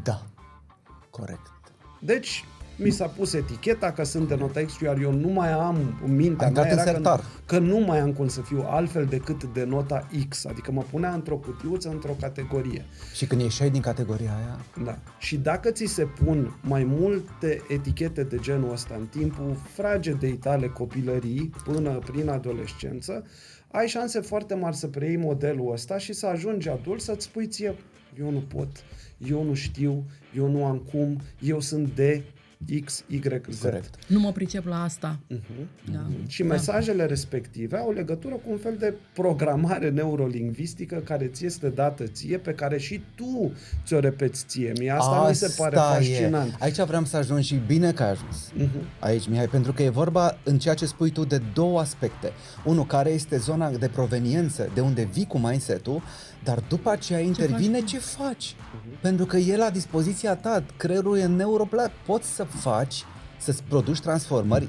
Da, corect. Deci, mi s-a pus eticheta că sunt de nota X, iar eu nu mai am în mintea Ai mea intrat în era sertar. că nu mai am cum să fiu altfel decât de nota X. Adică mă punea într-o cutiuță, într-o categorie. Și când ieșeai din categoria aia, Da. Și dacă ți se pun mai multe etichete de genul ăsta în timpul fragedei tale copilării până prin adolescență, ai șanse foarte mari să preiei modelul ăsta și să ajungi adult să-ți spui ție, eu nu pot, eu nu știu, eu nu am cum, eu sunt de X, Y, Z. corect. Nu mă pricep la asta. Da. Și mesajele respective au legătură cu un fel de programare neurolingvistică care ți este dată ție, pe care și tu ți-o repeți ție. Mie asta mi se pare fascinant. E. Aici vreau să ajung și bine că ai ajuns. Aici, Mihai, pentru că e vorba în ceea ce spui tu de două aspecte. Unul care este zona de proveniență, de unde vii cu mindset-ul, dar după aceea intervine ce faci. Pentru că e la dispoziția ta, creierul e neuroplat, poți să faci, să-ți produci transformări